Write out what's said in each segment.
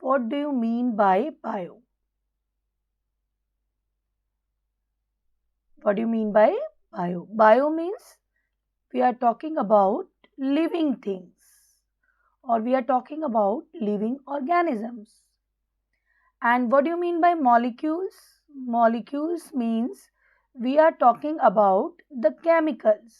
what do you mean by bio? What do you mean by bio? Bio means we are talking about living things, or we are talking about living organisms. And what do you mean by molecules? Molecules means we are talking about the chemicals.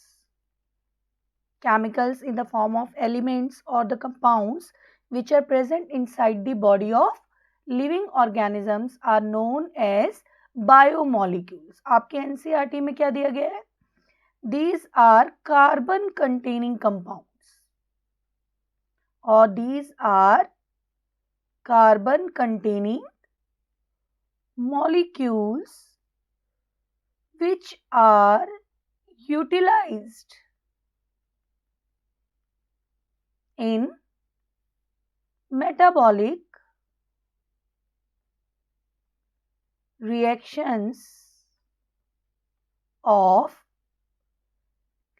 Chemicals in the form of elements or the compounds which are present inside the body of living organisms are known as biomolecules. आपके NCERT में क्या दिया गया है? These are carbon containing compounds, or these are carbon containing molecules which are utilized in metabolic reactions of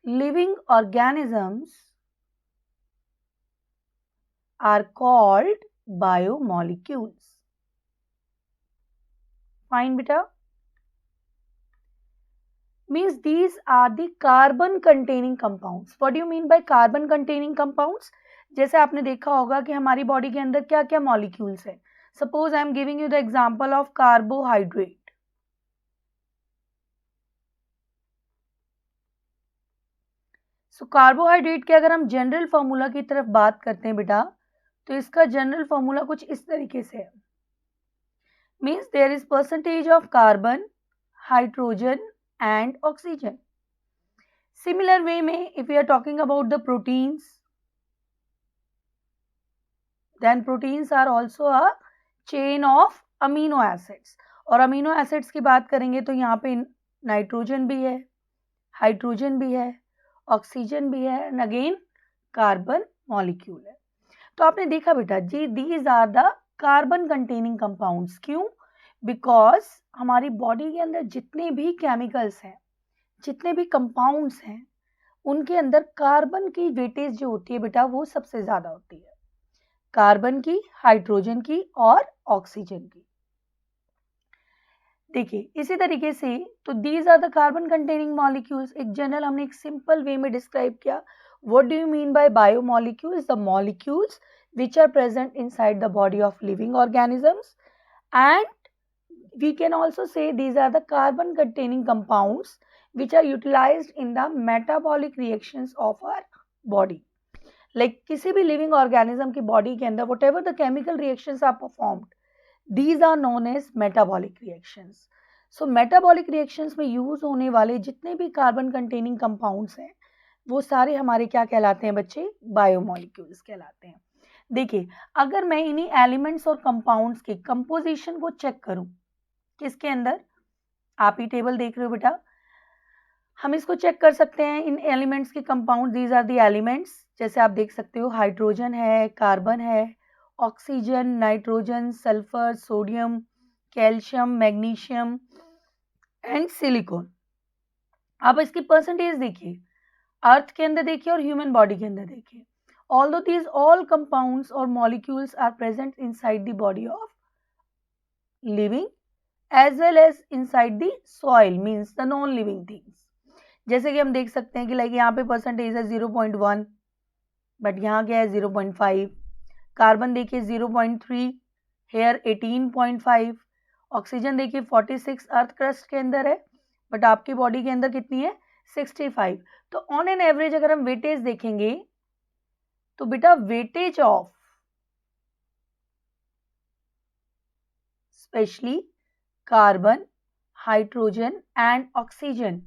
living organisms are called biomolecules. Fine, beta. Means these are the carbon containing compounds. What do you mean by carbon containing compounds? जैसे आपने देखा होगा कि हमारी body के अंदर क्या क्या मॉलिक्यूल्स है. Suppose I am giving you the example of carbohydrate. So carbohydrate के अगर हम जनरल फॉर्मूला की तरफ बात करते हैं बेटा, तो इसका जनरल फॉर्मूला कुछ इस तरीके से है. Means there is percentage of carbon, hydrogen and oxygen. Similar way में if we are talking about the proteins, then proteins are also a chain of amino acids. और amino acids की बात करेंगे तो यहाँ पे नाइट्रोजन भी है, हाइड्रोजन भी है, ऑक्सीजन भी है, एंड अगेन कार्बन मॉलिक्यूल है. तो आपने देखा बेटा जी, these are the carbon containing compounds. क्यों? बिकॉज हमारी बॉडी के अंदर जितने भी केमिकल्स हैं, जितने भी कंपाउंड्स हैं, उनके अंदर कार्बन की वेटेज जो होती है बेटा वो सबसे ज़्यादा होती है. कार्बन की, हाइड्रोजन की और ऑक्सीजन की. देखिए इसी तरीके से तो these are the carbon containing molecules. एक जनरल हमने एक सिंपल वे में डिस्क्राइब किया. What do you mean by biomolecules? The molecules which are present inside the body of living organisms, and we can also say these are the carbon containing compounds which are utilized in the metabolic reactions of our body. Like किसी भी living organism की body के अंदर whatever the chemical reactions are performed, these are known as metabolic reactions. So metabolic reactions में use होने वाले जितने भी carbon containing compounds हैं वो सारे हमारे क्या कहलाते हैं बच्चे? बायोमॉलिक्यूल्स कहलाते हैं. देखिए अगर मैं इन्हीं एलिमेंट्स और कंपाउंड्स की कंपोजिशन को चेक करूं, किसके अंदर? आप ही टेबल देख रहे हो बेटा, हम इसको चेक कर सकते हैं इन एलिमेंट्स के compound. These are the elements. जैसे आप देख सकते हो हाइड्रोजन है, कार्बन है, oxygen, nitrogen, sulphur, sodium, calcium, magnesium and silicon. आप इसकी परसेंटेज देखिए, अर्थ के अंदर देखिए और ह्यूमन बॉडी के अंदर देखिए. Although these all compounds or molecules are present inside the body of living as well as inside the soil, means the non-living things. जैसे कि हम देख सकते हैं कि लाइक यहाँ पे परसेंटेज है 0.1, बट यहाँ क्या है 0.5. कार्बन देखिए 0.3, हेयर 18.5. ऑक्सीजन देखिए 46 अर्थ क्रस्ट के अंदर है, बट आपकी बॉडी के अंदर कितनी है? 65. तो ऑन एन एवरेज अगर हम वेटेज देखेंगे तो बेटा weightage of specially carbon, hydrogen and oxygen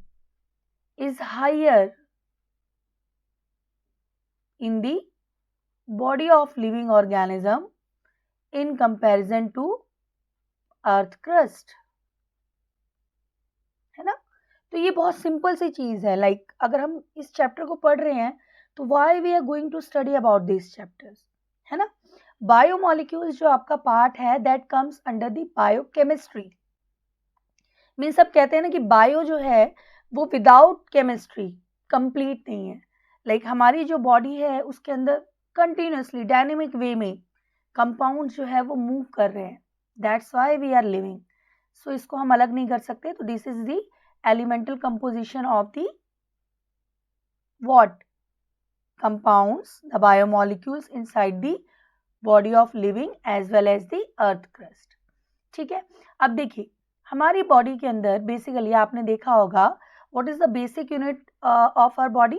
is higher in the body of living organism in comparison to earth crust, है ना. तो ये बहुत सिंपल सी चीज है. लाइक अगर हम इस चैप्टर को पढ़ रहे हैं तो why we are going to study about this chapters, है ना. बायोमॉलिक्यूल्स जो आपका पार्ट है that comes under the biochemistry. Means सब कहते हैं ना कि बायो जो है वो विदाउट केमिस्ट्री कंप्लीट नहीं है. लाइक हमारी जो बॉडी है उसके अंदर कंटिन्यूसली डायनेमिक वे में कंपाउंड जो है वो मूव कर रहे हैं, that's why we are living. So इसको हम अलग नहीं कर सकते। तो this is the elemental composition of the what compounds, the biomolecules inside the body of living as well as the earth crust। ठीक है, अब देखिए हमारी बॉडी के अंदर बेसिकली आपने देखा होगा what is the basic unit of our body?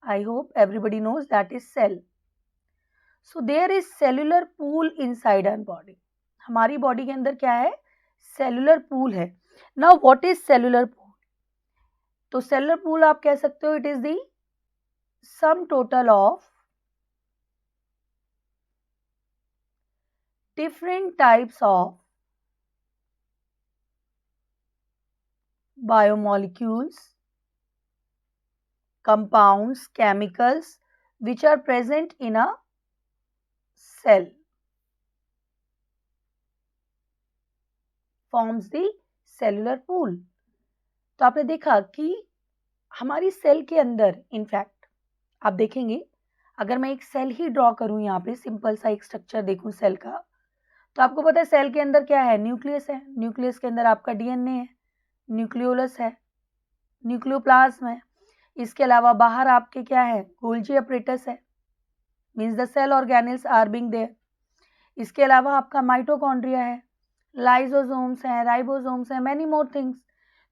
I hope everybody knows that is cell. So there is cellular pool inside our body। हमारी बॉडी के अंदर क्या है? सेलुलर पूल है। Now what is cellular pool? तो cellular pool आप कह सकते हो it is the sum total of different types of biomolecules, compounds, chemicals which are present in a cell forms the cellular pool। तो आपने देखा कि हमारी सेल के अंदर इनफैक्ट आप देखेंगे अगर मैं एक सेल ही ड्रॉ करूं यहाँ पे सिंपल सा एक स्ट्रक्चर देखूं सेल का, तो आपको पता है सेल के अंदर क्या है? न्यूक्लियस है। न्यूक्लियस के अंदर आपका डीएनए है, न्यूक्लियोलस है, न्यूक्लियोप्लाज्म है। इसके अलावा बाहर आपके क्या है? गोल्जी अपरेटस है, means the cell organelles are being there. इसके अलावा आपका माइटोकॉन्ड्रिया है, लाइसोसोम्स हैं, राइबोसोम्स हैं, मैनी मोर थिंग्स।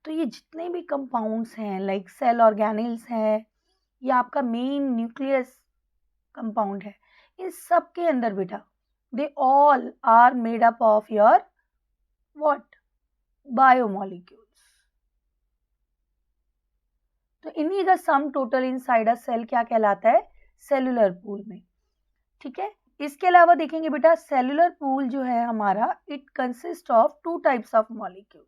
तो ये जितने भी कंपाउंड्स हैं लाइक सेल ऑर्गेनेल्स हैं या आपका मेन न्यूक्लियस कंपाउंड है, इन सब के अंदर बेटा they all are made up of your what? Biomolecules. तो इन्हीं का sum total inside a cell क्या कहलाता है? सेलुलर पूल में। ठीक है, इसके अलावा देखेंगे बेटा सेलुलर पूल जो है हमारा it consist of two types of molecules.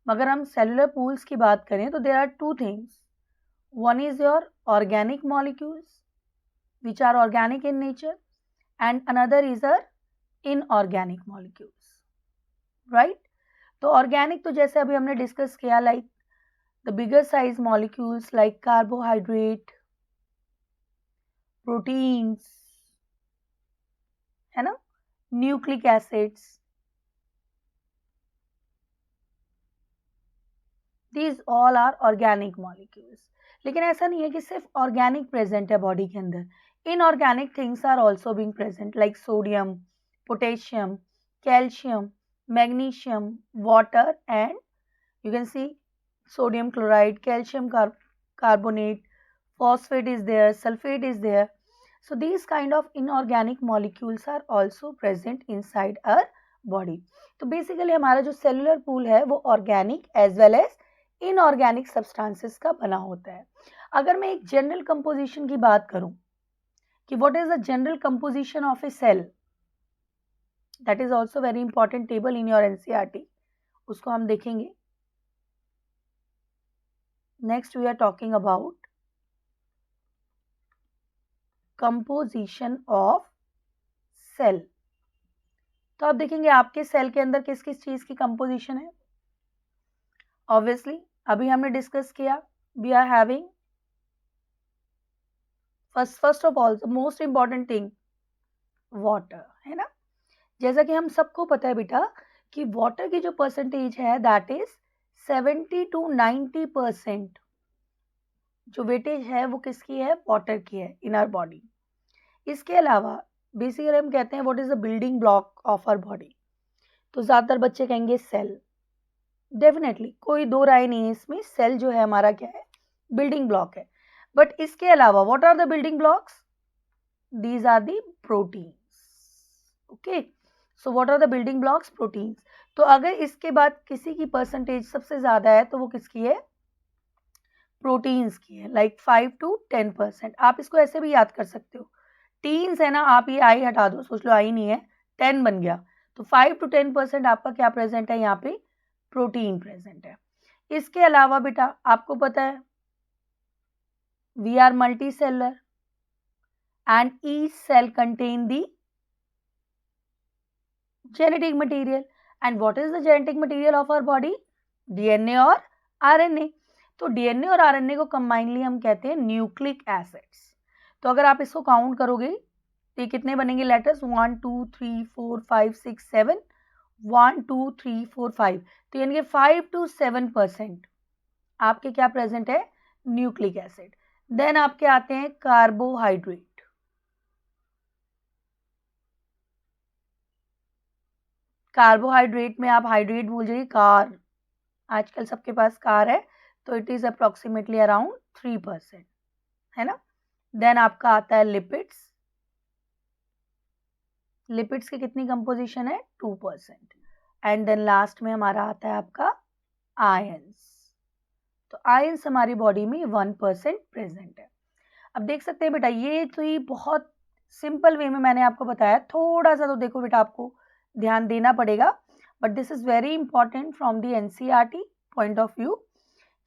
मगर हम सेलुलर पूल्स की बात करें तो there are two things. One is your organic molecules which are organic in nature and another is our inorganic molecules, right? तो organic तो जैसे अभी हमने डिस्कस किया like the bigger size molecules like carbohydrate, proteins, है ना, nucleic acids, these all are organic molecules। लेकिन ऐसा नहीं है कि सिर्फ ऑर्गेनिक प्रेजेंट है बॉडी के अंदर, inorganic things are also being present like sodium, potassium, calcium, magnesium, water and you can see sodium chloride, calcium carbonate, phosphate is there, sulfate is there। So these kind of inorganic molecules are also present inside our body। तो basically हमारा जो cellular pool है वो organic as well as inorganic substances का बना होता है। अगर मैं एक जनरल कंपोजिशन की बात करूं कि what is the general composition of a cell, that is also very important table in your NCERT, उसको हम देखेंगे। Next we are talking about composition of cell। तो आप देखेंगे आपके सेल के अंदर किस किस चीज की कंपोजिशन है। ऑब्वियसली अभी हमने डिस्कस किया we are having first of all the most important thing water, है ना। जैसा कि हम सबको पता है बेटा कि वाटर की जो परसेंटेज है दैट इज 70 to 90%। जो वेटेज है वो किसकी है? वाटर की है इन आवर बॉडी। इसके अलावा बेसिकली हम कहते हैं what is the building block of our body, तो ज़्यादातर बच्चे कहेंगे सेल। डेफिनेटली कोई दो राय नहीं है इसमें, सेल जो है हमारा क्या है? बिल्डिंग ब्लॉक है। बट इसके अलावा what are the building blocks? These are the proteins. Okay, so what are the building blocks? Proteins. तो अगर इसके बाद किसी की परसेंटेज सबसे ज़्यादा है तो वो किसकी है? प्रोटीन्स की है, लाइक 5 to 10%। आप इसको ऐसे भी याद कर सकते हो, टीन्स है ना, आप ये आई हटा दो, सोच लो आई नहीं है, 10 बन गया, तो 5 to 10% आपका क्या प्रेजेंट है यहाँ पे? प्रोटीन प्रेजेंट है। इसके अलावा बेटा आपको पता है we are multi cellular and each cell contain the genetic material. And what is the genetic material of our body? DNA और आरएनए। तो डीएनए और आरएनए को कंबाइनली हम कहते हैं न्यूक्लिक एसिड्स। तो अगर आप इसको काउंट करोगे तो ये कितने बनेंगे लेटर्स 1 2 3 4 5 6 7 1 2 3 4 5, तो यानी कि 5 to 7% आपके क्या प्रेजेंट है, न्यूक्लिक एसिड। देन आपके आते हैं कार्बोहाइड्रेट। कार्बोहाइड्रेट में आप हाइड्रेट भूल जाइए, कार, आजकल सबके पास कार है, तो इट इज अप्रोक्सीमेटली अराउंड 3%, है ना। देन आपका आता है लिपिड्स। लिपिड्स की कितनी कंपोजिशन है, 2%। एंड देन लास्ट में हमारा आता है आपका आयंस। तो आयंस हमारी बॉडी में 1% प्रेजेंट है। अब देख सकते हैं बेटा, ये तो ही बहुत सिंपल वे में मैंने आपको बताया, थोड़ा सा तो देखो बेटा आपको ध्यान देना पड़ेगा, but this is very important from the NCERT point of view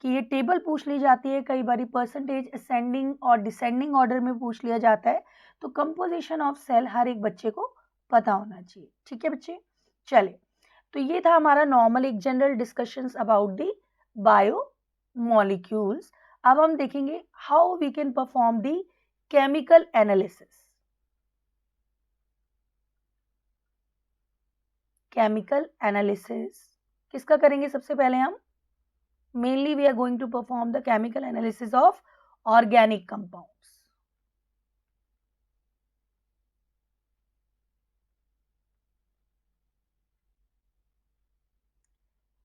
कि ये टेबल पूछ ली जाती है, कई बार परसेंटेज असेंडिंग और डिसेंडिंग ऑर्डर में पूछ लिया जाता है, तो कंपोजिशन ऑफ सेल हर एक बच्चे को पता होना चाहिए। ठीक है बच्चे, चले, तो ये था हमारा नॉर्मल एक general discussions about the bio molecules. अब हम देखेंगे how we can perform the chemical analysis. Chemical analysis किसका करेंगे सबसे पहले हम, mainly we are going to perform the chemical analysis of organic compounds.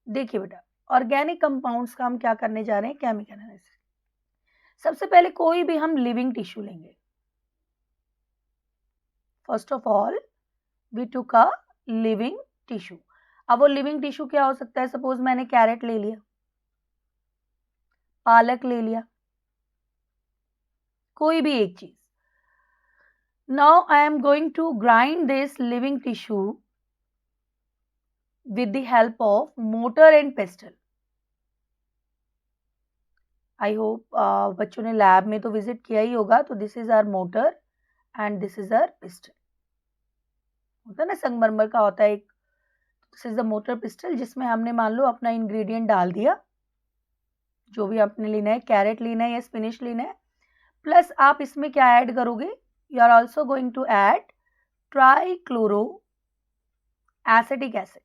देखिए बेटा, ऑर्गेनिक कंपाउंड्स का हम क्या करने जा रहे हैं, केमिकल एनालिसिस। सबसे पहले कोई भी हम लिविंग टिश्यू लेंगे। First of all we took a living tissue. अब वो लिविंग टिश्यू क्या हो सकता है, सपोज मैंने कैरेट ले लिया, पालक ले लिया, कोई भी एक चीज। Now I am going to grind this living tissue with the help of mortar and pestle. I hope बच्चों ने लैब में तो विजिट किया ही होगा, तो this is our mortar and this is our pestle. होता है ना, संगमरमर का होता है एक, this is the mortar pestle, जिसमें हमने मान लो अपना इंग्रेडिएंट डाल दिया, जो भी आपने लेना है, कैरेट लेना है या स्पिनिश लेना है, प्लस आप इसमें क्या ऐड करोगे, you are also going to add trichloro acetic acid.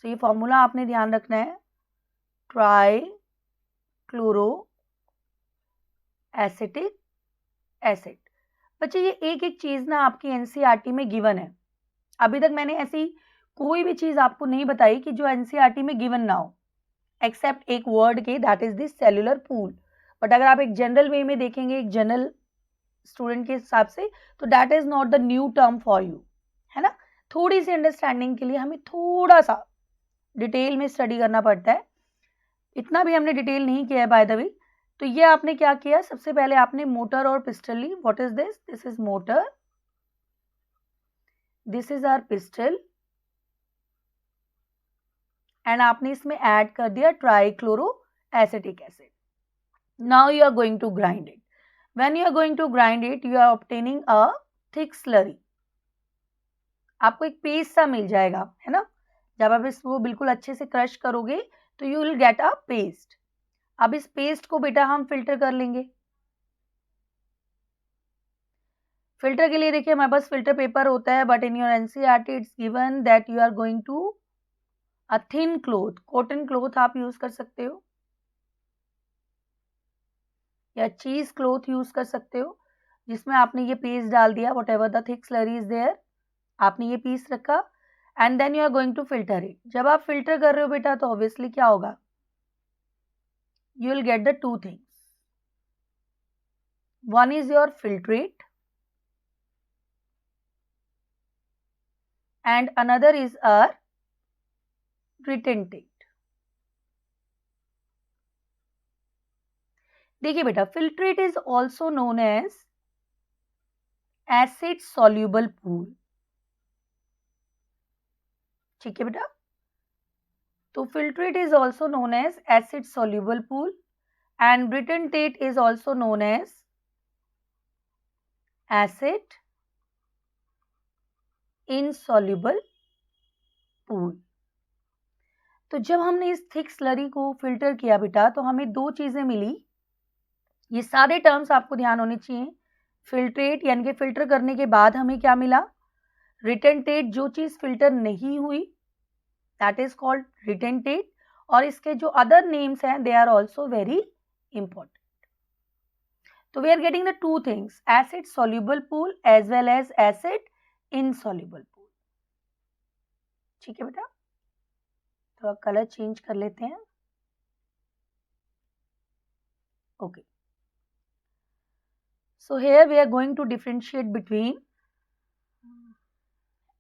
So ये फॉर्मूला आपने ध्यान रखना है, ट्राईक्लोरो एसिटिक एसिड। बच्चे ये एक एक चीज ना आपकी एनसीईआरटी में गिवन है, अभी तक मैंने ऐसी कोई भी चीज आपको नहीं बताई कि जो एनसीईआरटी में गिवन ना हो, एक्सेप्ट एक वर्ड के, that is this cellular pool. But अगर आप एक जनरल वे में देखेंगे, एक जनरल स्टूडेंट के हिसाब से, तो that is not the new term for you, है ना। थोड़ी सी अंडरस्टैंडिंग के लिए हमें थोड़ा सा डिटेल में स्टडी करना पड़ता है, इतना भी हमने डिटेल नहीं किया है बाय द वे। तो ये आपने क्या किया, सबसे पहले आपने मोटर और पिस्टल ली। What is this, this is mortar, this is our pestle, and आपने इसमें ऐड कर दिया trichloro acetic acid. Now you are going to grind it. When you are going to grind it, you are obtaining a thick slurry. आपको एक paste सा मिल जाएगा, है ना। जब आप इसको बिल्कुल अच्छे से क्रश करोगे तो you will get a paste. अब इस पेस्ट को बेटा हम फिल्टर कर लेंगे। फिल्टर के लिए देखिए हमारे पास फिल्टर पेपर होता है, but in your NCERT it's given that you are going to a thin cloth, cotton cloth आप यूज कर सकते हो या चीज क्लोथ यूज कर सकते हो, जिसमें आपने ये पेस्ट डाल दिया, whatever the thick slurry is there, आपने ये पीस रखा, and then you are going to filter it. जब आप फिल्टर कर रहे हो बेटा, तो ऑब्वियसली क्या होगा, you will get the two things. One is your filtrate and another is our retentate. देखिए बेटा, filtrate is also known as acid soluble pool. ठीक है बेटा, तो filtrate is also known as acid soluble pool and retentate is also known as acid insoluble pool. तो जब हमने इस थिक स्लरी को फिल्टर किया बेटा, तो हमें दो चीजें मिली। ये सारे टर्म्स आपको ध्यान होने चाहिए, फिल्ट्रेट यानी कि फिल्टर करने के बाद हमें क्या मिला, रिटेंटेट, जो चीज फिल्टर नहीं हुई दैट इज कॉल्ड रिटेंटेट, और इसके जो अदर नेम्स हैं they are also very important. तो we are getting the two things, acid soluble pool as well as acid insoluble pool. ठीक है बेटा, थोड़ा कलर चेंज कर लेते हैं. Okay, so here we are going to differentiate between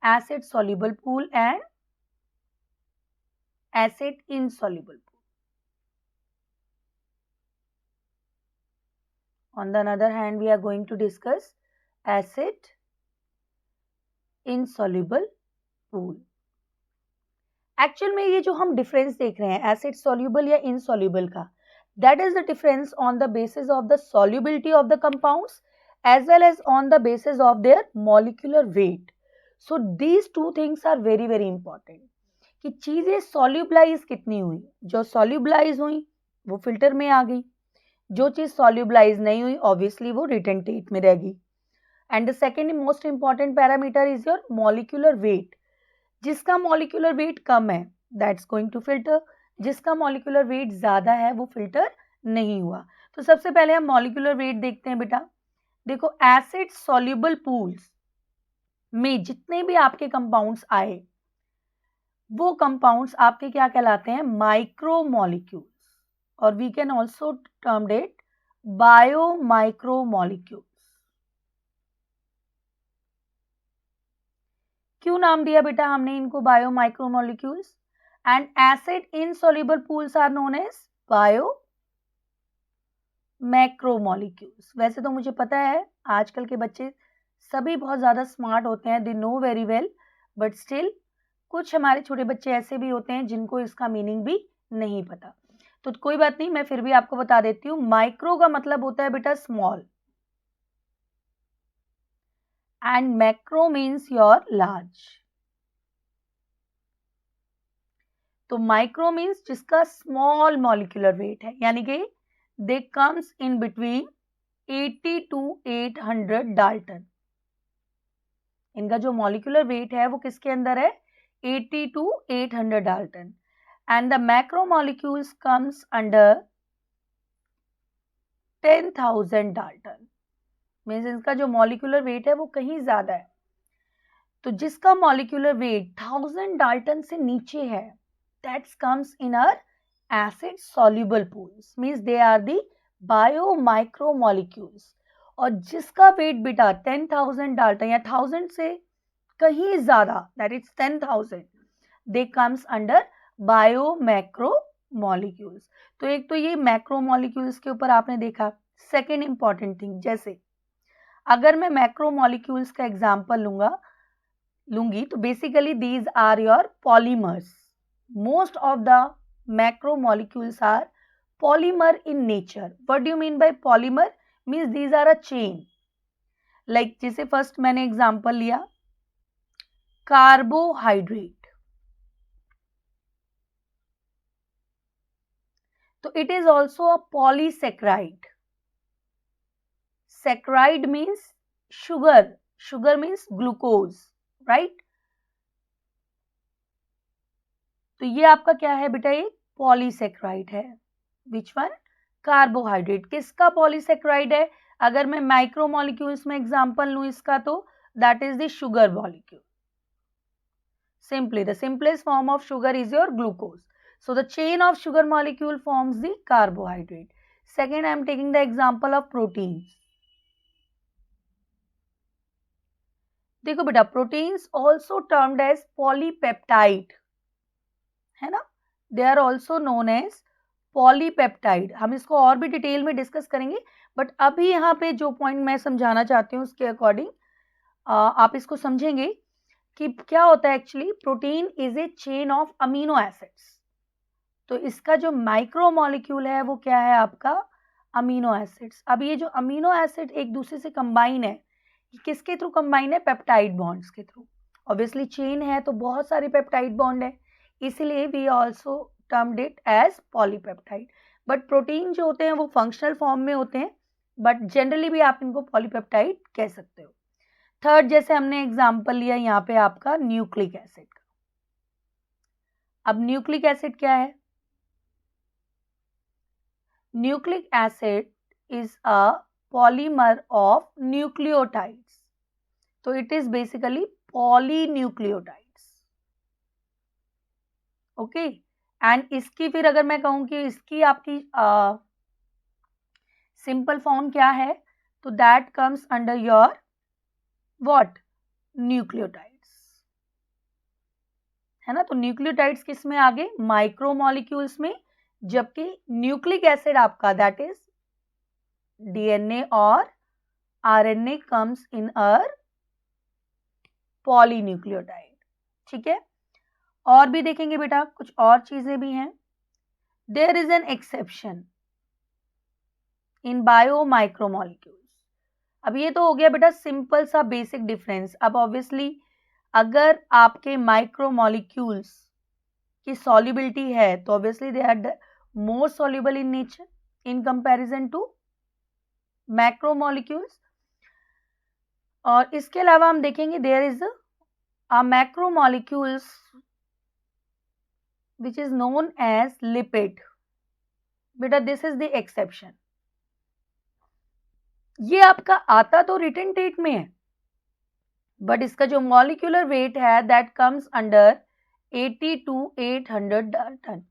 acid soluble pool and acid insoluble pool. On the other hand, we are going to discuss acid insoluble pool. Actual में ये जो हम difference देख रहे हैं एसिड सॉल्युबल या insoluble का, that is the difference on the basis of the solubility of the compounds as well as on the basis of their molecular weight. So these two things are very very important कि चीजें सॉल्युबलाइज कितनी हुई, जो सॉल्युबलाइज हुई वो filter में आ गई, जो चीज सॉल्युबलाइज नहीं हुई ऑब्वियसली वो रिटेंटेट में रह गई. And the second most important parameter is your molecular weight. जिसका मॉलिक्यूलर वेट कम है दैट्स गोइंग टू फिल्टर, जिसका मॉलिक्यूलर वेट ज्यादा है वो फिल्टर नहीं हुआ. तो सबसे पहले हम मॉलिक्यूलर वेट देखते हैं बेटा. देखो एसिड सॉल्युबल पूल्स में जितने भी आपके कंपाउंड्स आए वो कंपाउंड्स आपके क्या कहलाते हैं, माइक्रोमोलिक्यूल्स, और we can also term it biomicromolecules. क्यों नाम दिया बेटा हमने इनको biomicromolecules? And acid insoluble pools are known as bio macromolecules. वैसे तो मुझे पता है आजकल के बच्चे सभी बहुत ज़्यादा स्मार्ट होते हैं, they know very well, but still कुछ हमारे छोटे बच्चे ऐसे भी होते हैं जिनको इसका मीनिंग भी नहीं पता. तो कोई बात नहीं, मैं फिर भी आपको बता देती हूँ. माइक्रो का मतलब होता है बेटा small and macro means your large. तो माइक्रो मीन्स जिसका स्मॉल मॉलिक्यूलर वेट है, यानी कि they comes in between 80 to 800 Dalton. इनका जो मॉलिक्यूलर वेट है वो किसके अंदर है, 80 to 800 Dalton. And the macromolecules comes under 10,000 Dalton. Means इनका जो मॉलिक्यूलर वेट है वो कहीं ज्यादा है. तो जिसका मॉलिक्यूलर वेट 1000 डाल्टन से नीचे है that comes in our acid soluble pools, means they are the biomicromolecules. और जिसका वेट बेटा 10,000 डाल्टन या 1000 से कहीं ज्यादा that is 10,000, they comes under biomacromolecules. तो एक तो ये मैक्रोमोलिक्यूल्स के ऊपर आपने देखा. सेकेंड इंपॉर्टेंट थिंग, जैसे अगर मैं मैक्रोमोलिक्यूल्स का एग्जाम्पल लूंगी तो basically these are your polymers. Most of the macromolecules are polymer in nature. What do you mean by polymer? Means these are a chain. Like जैसे first मैंने example लिया carbohydrate. तो it is also a polysaccharide. Saccharide means sugar. Sugar means glucose, right? तो ये आपका क्या है बेटा, ये पॉलीसेक्राइड है. Which one, carbohydrate. किसका पॉलीसेक्राइड है? अगर मैं माइक्रोमोलिक्यूल्स में एग्जांपल लूं इसका तो that is the sugar molecule. Simply the simplest form of sugar is your glucose. So the chain of sugar molecule forms the carbohydrate. Second I am taking the example of proteins. देखो बेटा proteins also termed as polypeptide है ना, they are also known as polypeptide. हम इसको और भी detail में discuss करेंगे, बट अभी यहाँ पे जो पॉइंट मैं समझाना चाहती हूँ उसके अकॉर्डिंग आप इसको समझेंगे कि क्या होता है. Actually protein is a chain of amino acids. तो इसका जो माइक्रो मॉलिक्यूल है वो क्या है आपका, अमीनो एसिड्स. अब ये जो अमीनो एसिड एक दूसरे से कंबाइन है, किसके थ्रू कंबाइन है, पेप्टाइड बॉन्ड्स के थ्रू. ऑब्वियसली चेन है तो बहुत सारे पेप्टाइड बॉन्ड है, इसीलिए we also termed it as polypeptide. But protein जो होते हैं वो फंक्शनल फॉर्म में होते हैं, बट जनरली भी आप इनको पॉलीपेप्टाइड कह सकते हो। थर्ड, जैसे हमने एग्जांपल लिया यहाँ पे आपका न्यूक्लिक एसिड का। अब न्यूक्लिक एसिड क्या है? Nucleic acid is a polymer of nucleotides, तो it is basically polynucleotides. Okay, and इसकी फिर अगर मैं कहूँ कि इसकी आपकी सिंपल फॉर्म क्या है, तो that comes under your what? Nucleotides, है ना। तो न्यूक्लियोटाइड्स किस में आ गए? माइक्रोमोलिक्यूल्स में, जबकि न्यूक्लिक एसिड आपका दैट इज डीएनए और RNA comes in uh polynucleotide. ठीक है, और भी देखेंगे बेटा, कुछ और चीजें भी हैं। There is an exception in bio micromolecules. अब ये तो हो गया बेटा सिंपल सा बेसिक डिफरेंस। अब ऑब्वियसली अगर आपके माइक्रोमोलिक्यूल्स की सॉल्युबिलिटी है तो obviously they are more soluble in nature in comparison to macromolecules. और इसके अलावा हम देखेंगे there is a macromolecules which is known as lipid. बेटा दिस इज द एक्सेप्शन। ये आपका आता तो रिटन टेट में है, बट इसका जो मॉलिक्यूलर वेट है that comes under 80 to 800 Dalton.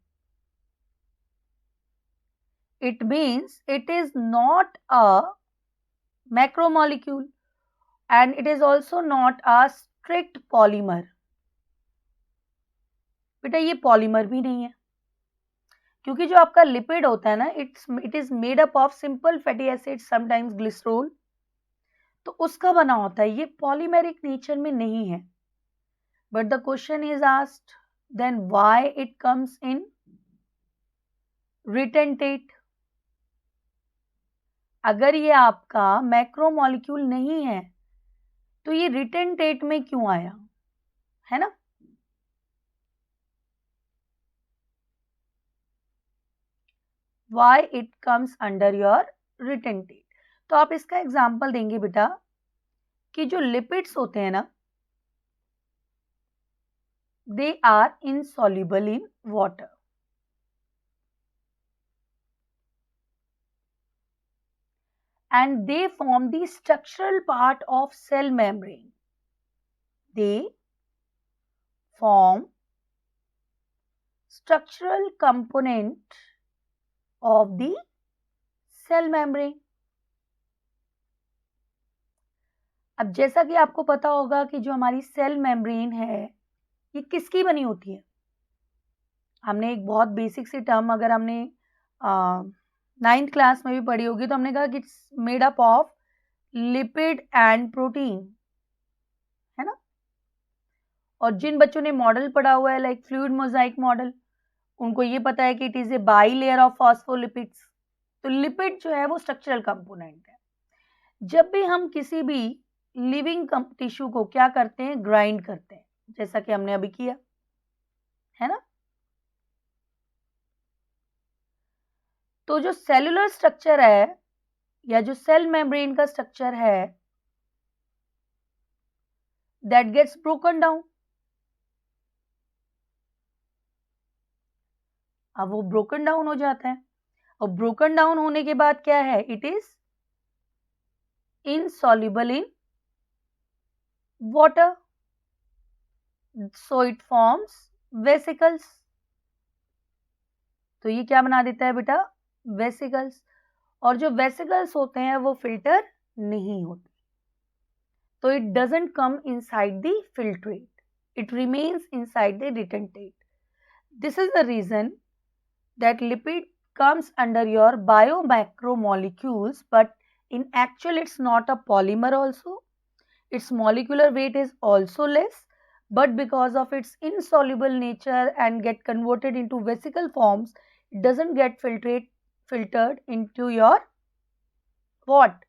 It means it is not a macromolecule and it is also not a strict polymer. बेटा ये पॉलीमर भी नहीं है, क्योंकि जो आपका लिपिड होता है ना, it is made up of simple fatty acid, sometimes glycerol, तो उसका बना होता है, ये पॉलीमेरिक नेचर में नहीं है। But the question is asked then why it comes in retentate. अगर ये आपका मैक्रोमोलिक्यूल नहीं है तो ये रिटेंटेट में क्यों आया, है ना। Why it comes under your retentate। तो आप इसका एग्जाम्पल देंगे बेटा कि जो लिपिड्स होते हैं ना, they are insoluble in water, and they form the structural part of cell membrane. They form structural component of the cell membrane। अब जैसा कि आपको पता होगा कि जो हमारी सेल मेम्ब्रेन है ये किसकी बनी होती है। हमने एक बहुत बेसिक सी टर्म अगर हमने 9th क्लास में भी पढ़ी होगी तो हमने कहा कि it's made up of lipid and protein, है ना। और जिन बच्चों ने मॉडल पढ़ा हुआ है लाइक फ्लूइड मोजाइक मॉडल, उनको ये पता है कि it is a by layer of phospholipids. तो लिपिड जो है वो स्ट्रक्चरल कंपोनेंट है। जब भी हम किसी भी लिविंग टिश्यू को क्या करते हैं, ग्राइंड करते हैं, जैसा कि हमने अभी किया, है ना। तो जो सेलुलर स्ट्रक्चर है या जो सेल मेम्ब्रेन का स्ट्रक्चर है दैट गेट्स ब्रोकन डाउन। अब वो ब्रोकन डाउन हो जाता है, और ब्रोकन डाउन होने के बाद क्या है, it is insoluble in water, so it forms vesicles। तो ये क्या बना देता है बेटा, वेसिकल्स। और जो वेसिकल्स होते हैं वो फिल्टर नहीं होते, तो it doesn't come inside the filtrate, it remains inside the retentate. This is the reason that lipid comes under your biomacromolecules, but in actual it's not a polymer also. Its molecular weight is also less, but because of its insoluble nature and get converted into vesicle forms, it doesn't get filtered into your what?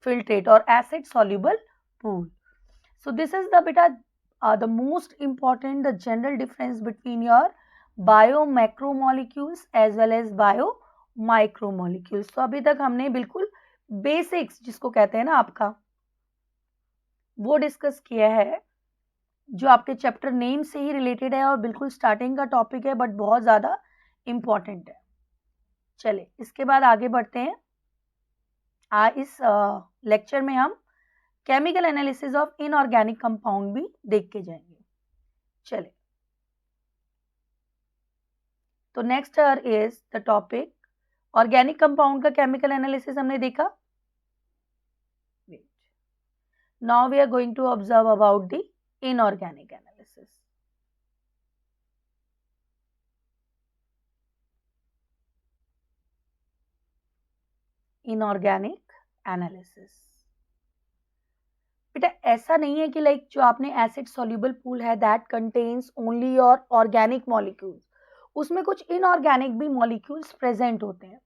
Filtrate or acid soluble pool. So this is the beta the most important, the general difference between your biomacromolecules as well as biomicromolecules. तो अभी तक हमने बिल्कुल basics जिसको कहते हैं ना आपका, वो डिस्कस किया है, जो आपके चैप्टर नेम से ही रिलेटेड है और बिल्कुल स्टार्टिंग का टॉपिक है, बट बहुत ज़्यादा इम्पॉर्टेंट है। चले इसके बाद आगे बढ़ते हैं। इस लेक्चर में हम chemical analysis of inorganic compound भी देख के जाएंगे। चले, तो next is the topic organic compound का केमिकल एनालिसिस हमने देखा। Now we are going to observe about the inorganic analysis. Inorganic analysis बेटा ऐसा नहीं है कि लाइक जो आपने एसिड सॉल्युबल पूल है that contains only your organic molecules, उसमें कुछ इनऑर्गेनिक भी मॉलिक्यूल्स प्रेजेंट होते हैं,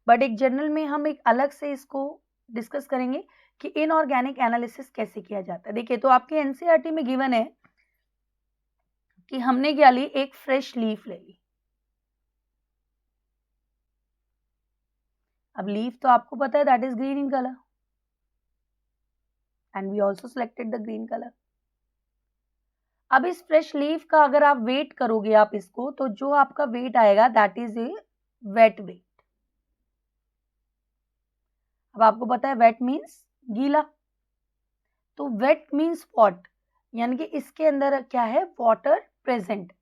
बट एक जनरल में हम एक अलग से इसको डिस्कस करेंगे कि इनऑर्गेनिक एनालिसिस कैसे किया जाता है। देखिए, तो आपके एनसीईआरटी में गिवन है कि हमने क्या ली, एक फ्रेश लीफ ले ली। अब लीफ तो आपको पता है that is green in colour, and we also selected the green colour. अब इस फ्रेश लीफ का अगर आप वेट करोगे आप इसको, तो जो आपका वेट आएगा that is a wet weight. अब आपको पता है वेट मीन्स गीला, तो वेट मीन्स वॉट, यानी कि इसके अंदर क्या है, वाटर प्रेजेंट।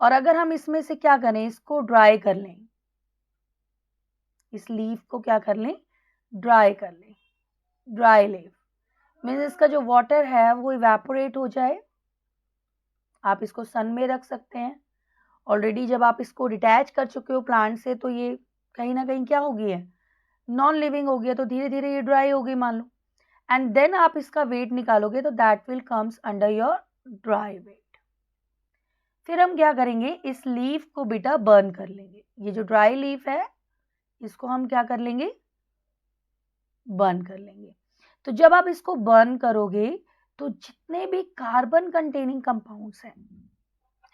और अगर हम इसमें से क्या करें, इसको ड्राई कर लें, इस लीफ को क्या कर लें, ड्राई कर लें, ड्राई लीफ मीन्स इसका जो वाटर है वो इवेपोरेट हो जाए। आप इसको सन में रख सकते हैं। ऑलरेडी जब आप इसको डिटैच कर चुके हो प्लांट से, तो ये कहीं ना कहीं क्या हो गई है, नॉन लिविंग हो गया, तो धीरे धीरे ये ड्राई हो गई मान लो, एंड देन आप इसका वेट निकालोगे तो that will comes under your dry weight. फिर हम क्या करेंगे, इस लीफ को बेटा बर्न कर लेंगे। ये जो ड्राई लीफ है इसको हम क्या कर लेंगे, बर्न कर लेंगे। तो जब आप इसको बर्न करोगे तो जितने भी कार्बन कंटेनिंग कंपाउंड्स हैं,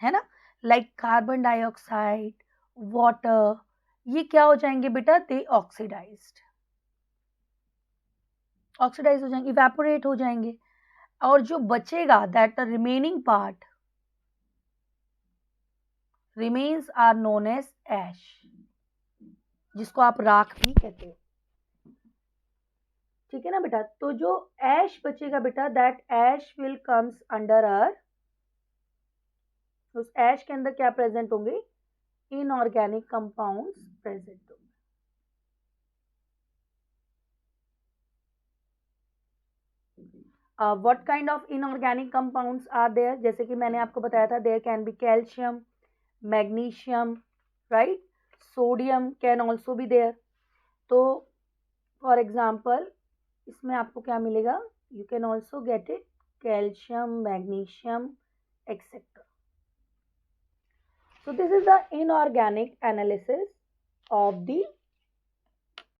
है ना, लाइक कार्बन डाइऑक्साइड, वाटर, ये क्या हो जाएंगे बेटा, दे ऑक्सीडाइज्ड हो जाएंगे, इवेपोरेट हो जाएंगे। और जो बचेगा that the remaining part remains are known as ash, जिसको आप राख भी कहते हो। ठीक है ना बेटा, तो जो एश बचेगा बेटा, that ash will comes under earth. उस एश के अंदर क्या प्रेजेंट होंगे, इनऑर्गेनिक कंपाउंड्स प्रेजेंट होंगे। What kind of inorganic compounds are there, जैसे कि मैंने आपको बताया था, there can be calcium, magnesium, right, sodium can also be there. तो फॉर एग्जाम्पल इसमें आपको क्या मिलेगा, you can also get it calcium, magnesium etcetera. So this is the inorganic analysis of the